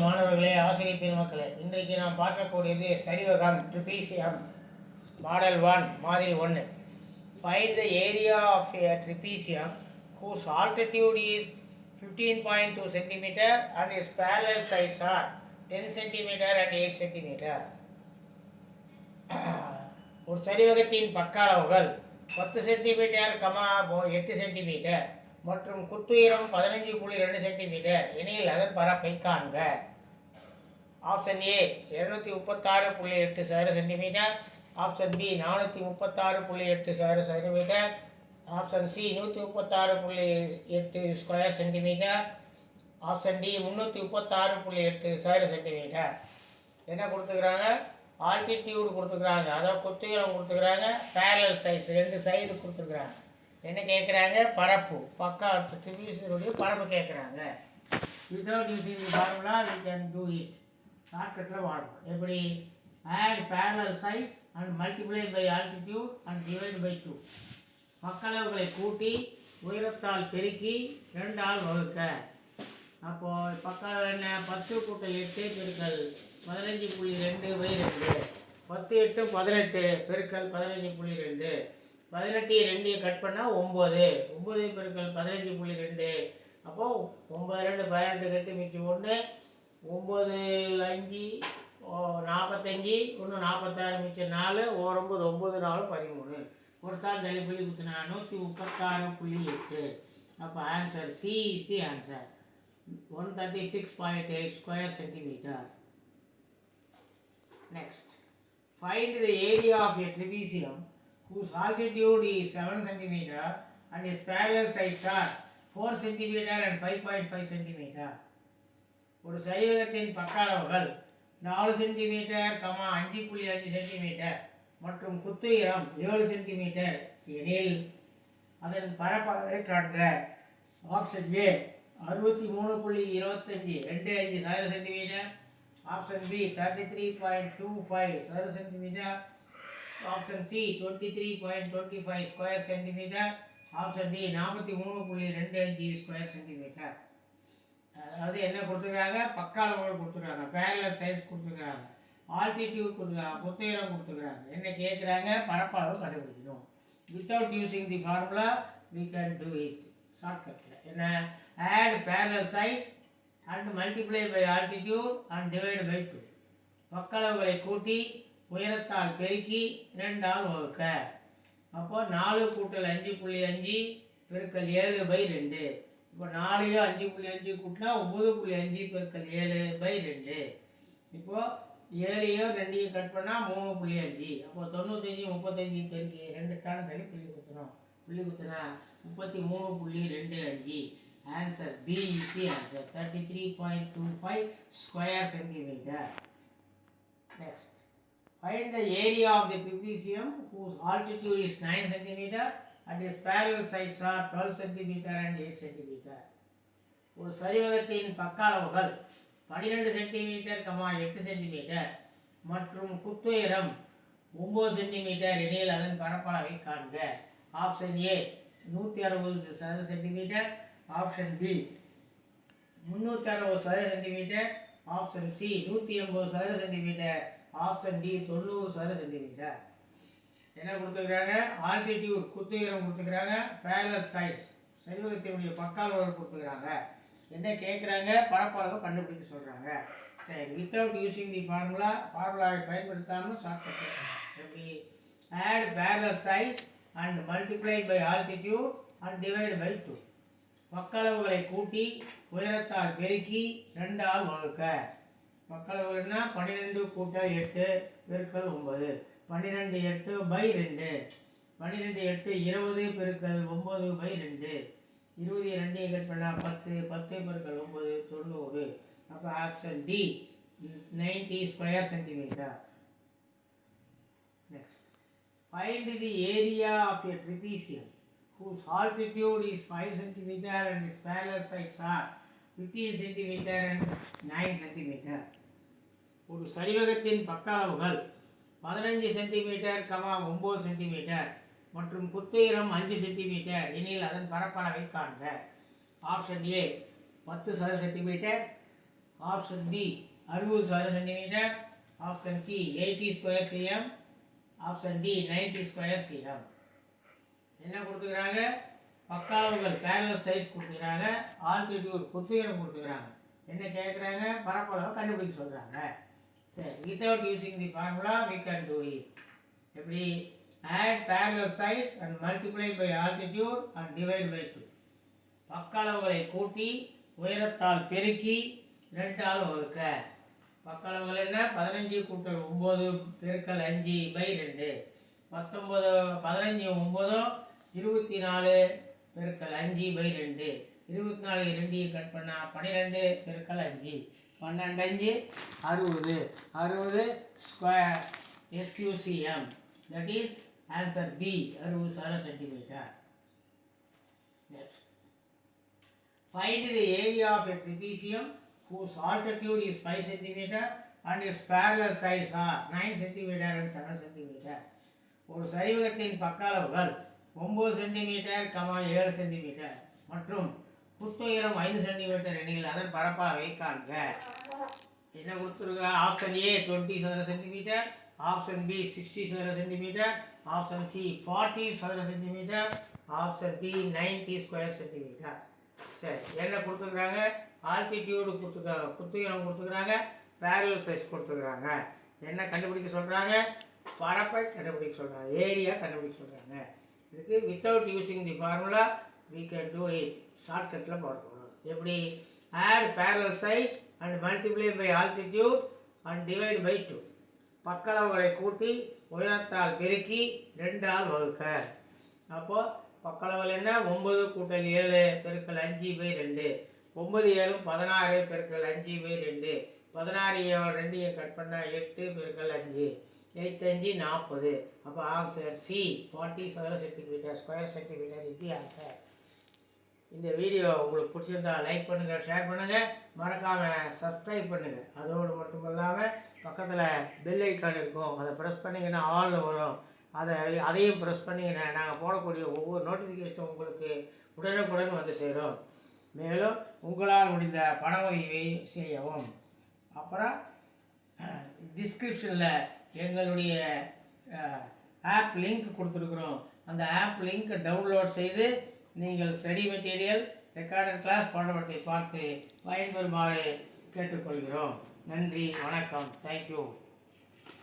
மாணவர்களே, ஆசிரியர் பெருமக்களே, இன்றைக்கு நாம் பார்க்கக்கூடியது சரிவகம் ட்ரிபீசியம் மாடல் 1 மாதிரி 1. Find the area of a trapezium whose altitude is 15.2 cm and its parallel sides are 10 cm and 8 cm. ஒரு சரிவகத்தின் பக்க அளவுகள் 10 சென்டிமீட்டர், 8 சென்டிமீட்டர் மற்றும் குத்துயரம் 15.2 சென்டிமீட்டர் எனில் அதன் பரப்பை காண்க. ஆப்ஷன் ஏ 236.8 சதுர சென்டிமீட்டர், ஆப்ஷன் பி 436.8 சதுர centimetre, option C 136.8 square centimetre, option D 336.8 சதுர சென்டிமீட்டர். என்ன கொடுத்துக்கிறாங்க? ஆல்டிடியூடு கொடுத்துக்கிறாங்க, அதாவது குத்துயரம் கொடுத்துக்கிறாங்க, பேரலல் சைஸ் 2 சைடு கொடுத்துருக்குறாங்க. என்ன கேட்குறாங்க? பரப்பு, பக்கா ட்ரிபியூஷனுடைய பரப்பு கேட்குறாங்க. Without using the formula we can do it. ஷார்ட்கட்டில் வாழும். எப்படி? ஆட் பேரலல் சைஸ் and multiply by altitude and divide by 2. பக்களவுகளை கூட்டி உயரத்தால் பெருக்கி 2 ஆல் வகுக்க. அப்போது பக்க என்ன? 10 கூட்டல் 8 பெருக்கல் 15.2/2. 10 8 18 பெருக்கல் 15.2. 18 2 கட் பண்ணால் 9. 9 பெருக்கல் 15.2. அப்போது 9 2 18 கட்டு மிச்சம் 1. 9 5 45, இன்னும் 46 மிச்சம் 4. 9 9 4 13. கொடுத்தால் தள்ளிப்புள்ளி குத்தினா 136.8. அப்போ answer C is the answer. 136.8 square centimetre. Next, find the area of a trapezium whose altitude is 7 cm and its parallel sides are 4 cm and 5.5 cm. ஒரு சரிவகத்தின் பக்க அளவுகள் 4 cm, 5.5 cm மற்றும் குத்துயரம் 7 cm எனில் அதன் பரப்பளவை காண்க. ஆப்ஷன் ஏ 63.25 சதுர centimetre, option B 33.25 சதுர centimetre, option C 23.25 square centimetre, option D 43.25 square centimetre. அதாவது என்ன கொடுத்துருக்காங்க? பக்க அளவுகள் கொடுத்துருக்காங்க, பேரலல் சைஸ் கொடுத்துருக்காங்க, ஆல்டிடியூட் கொடுத்துருக்காங்க, குத்துயரம் கொடுத்துருக்காங்க. என்ன கேட்குறாங்க? பரப்பளவு கண்டுபிடிக்கணும். Without using the formula we can do it. ஷார்ட்கட்டில் என்ன? ஆட் பேரலல் சைஸ் and multiply by altitude and divide by 2. பக்களவுகளை கூட்டி உயரத்தால் பெருக்கி 2 ஆல் வகுக்க. அப்போ 4 கூட்டல் 5.5 பெருக்கல் 7/2. இப்போ 4 5.5 கூட்டினா 9.5 பெருக்கல் 7/2. இப்போது 7 2 கட் பண்ணால் 3.5. அப்போ 95 35 பெருக்கி 2 தானே தள்ளி புள்ளி குத்தணும். புள்ளி குத்தினா 33.25. Answer B is the answer. 33.25 square centimetre. Next, find the area of the trapezium whose altitude is 9 cm and its parallel sides are 12 cm and 8 cm. ஒரு சரிவகத்தின் பக்க அளவுகள் 12 சென்டிமீட்டர், 8 சென்டிமீட்டர் மற்றும் குத்துயரம் 9 சென்டிமீட்டர் எனில் அதன் பரப்பளவை காண்க. ஆப்ஷன் ஏ 160 சதுர centimetre, option B 360 சதுர சென்டிமீட்டர், ஆப்ஷன் சி 180 சதுர சென்டிமீட்டர், ஆப்ஷன் டி 90 சதுர சென்டிமீட்டர். என்ன கொடுத்துருக்குறாங்க? ஆல்டிடியூட் குத்துயரம் கொடுத்துக்கிறாங்க, பேரலல் சைஸ் சரிவகத்தினுடைய பக்க அளவுகள் கொடுத்துக்கிறாங்க. என்ன கேட்குறாங்க? பரப்பளவு கண்டுபிடிக்க சொல்கிறாங்க. சரி, வித்தவுட் யூசிங் தி ஃபார்முலாவை பயன்படுத்தாமல் ஷார்ட்கட். எப்படி? ஆட் பேரலல் சைஸ் and multiply by altitude and divide by 2. பக்களவுகளை கூட்டி உயரத்தால் பெருக்கி 2 ஆல் வகுக்க. பக்களவுகள்னா 12 கூட்டல் 8 பெருக்கல் 9. 12 8/2. 12 8 20 பெருக்கல் 9/2. 20 2 கட் பண்ணால் 10. 10 பெருக்கல் 9 90. அப்போ option D 90 square centimetre. Next, find the area of a trapezium whose altitude is 5 cm and its parallel sides are 15 cm and 9 cm. ஒரு சரிவகத்தின் பக்க அளவுகள் 15 சென்டிமீட்டர், 9 சென்டிமீட்டர் மற்றும் குத்துயரம் 5 சென்டிமீட்டர் எனில் அதன் பரப்பளவை காண்க. ஆப்ஷன் ஏ 10 சதுர சென்டிமீட்டர், ஆப்ஷன் பி 60 சதுர centimetre, option C 80 square cm, option D 90 square cm. என்ன கொடுத்துக்கிறாங்க? பக்க அளவுகள் பேரலல் சைஸ் கொடுத்துக்கிறாங்க, ஆல்டிடியூட் குத்துயரம் கொடுத்துக்கிறாங்க. என்ன கேட்குறாங்க? பரப்பளவை கண்டுபிடிக்க சொல்கிறாங்க. சரி, without using the formula we can do it. எப்படி? add parallel sides and multiply by altitude and divide by 2. பக்க அளவுகளை கூட்டி உயரத்தால் பெருக்கி 2 ஆல் வகுக்க. பக்க அளவுகள் என்ன? 15 கூட்டல் 9 பெருக்கல் 5 by 2. 19 15 9 24 பெருக்கல் 5 by 2. 24 2 கட் பண்ணா 12 பெருக்கல் 5. 12 5 60. 60 square SQCM. That is answer B, 60 சதுர centimetre. Next. Find the area of a trapezium whose altitude is 5 cm and its parallel sides are 9 cm and 7 cm. ஒரு சரிவகத்தின் பக்க அளவுகள் 9 சென்டிமீட்டர் 7 சென்டிமீட்டர் மற்றும் குத்துயரம் 5 centimetre எனில் அதன் பரப்பளவை காண்க. என்ன கொடுத்துருக்க? ஆப்ஷன் ஏ 20 சதுர சென்டிமீட்டர், ஆப்ஷன் பி 60 சதுர சென்டிமீட்டர், ஆப்ஷன் சி 40 சதுர centimetre, option D 90 square centimetre. சரி, என்ன கொடுத்துருக்குறாங்க? ஆல்டிடியூடு குத்துயரம் கொடுத்துக்கிறாங்க, பேரலல் சைஸ் கொடுத்துக்கிறாங்க. என்ன கண்டுபிடிக்க சொல்கிறாங்க? பரப்பை கண்டுபிடிக்க சொல்கிறாங்க, ஏரியா கண்டுபிடிக்க சொல்கிறாங்க. இதுக்கு without using the formula we can do it. ஷார்ட்கட்டில் பார்க்கணும். எப்படி? add parallel sides and multiply by altitude and divide by 2. பக்களவுகளை கூட்டி உயரத்தால் பெருக்கி 2 ஆல் வகுக்க. அப்போ பக்களவுகள் என்ன? 9 கூட்டல் 7 பெருக்கல் 5 by 2. 9 7 16 பெருக்கல் 5 by 2. 16 2 கட் பண்ணால் 8 பெருக்கல் 5. 8 5 40. அப்போ ஆன்சர் சி 40 சதுர centimetre, square centimetre is the answer. இந்த வீடியோ உங்களுக்கு பிடிச்சிருந்தா லைக் பண்ணுங்கள், ஷேர் பண்ணுங்கள், மறக்காமல் சப்ஸ்கிரைப் பண்ணுங்கள். அதோடு மட்டும் இல்லாமல் பக்கத்தில் பெல் ஐக்கான் இருக்கும், அதை ப்ரெஸ் பண்ணிங்கன்னா ஆல்னு வரும். அதையும் ப்ரெஸ் பண்ணிங்கன்னா நாங்கள் போடக்கூடிய ஒவ்வொரு நோட்டிஃபிகேஷனும் உங்களுக்கு உடனுக்குடன் வந்து சேரும். மேலும் உங்களால் முடிந்த பண உதவியை செய்யவும். அப்புறம் டிஸ்கிரிப்ஷனில் எங்களுடைய ஆப் லிங்க் கொடுத்துருக்குறோம். அந்த ஆப் லிங்க் டவுன்லோட் செய்து நீங்கள் ஸ்டடி மெட்டீரியல், ரெக்கார்டட் கிளாஸ் போன்றவற்றை பார்த்து பயன்பெறுமாறு கேட்டுக்கொள்கிறோம். நன்றி, வணக்கம், தேங்க்யூ.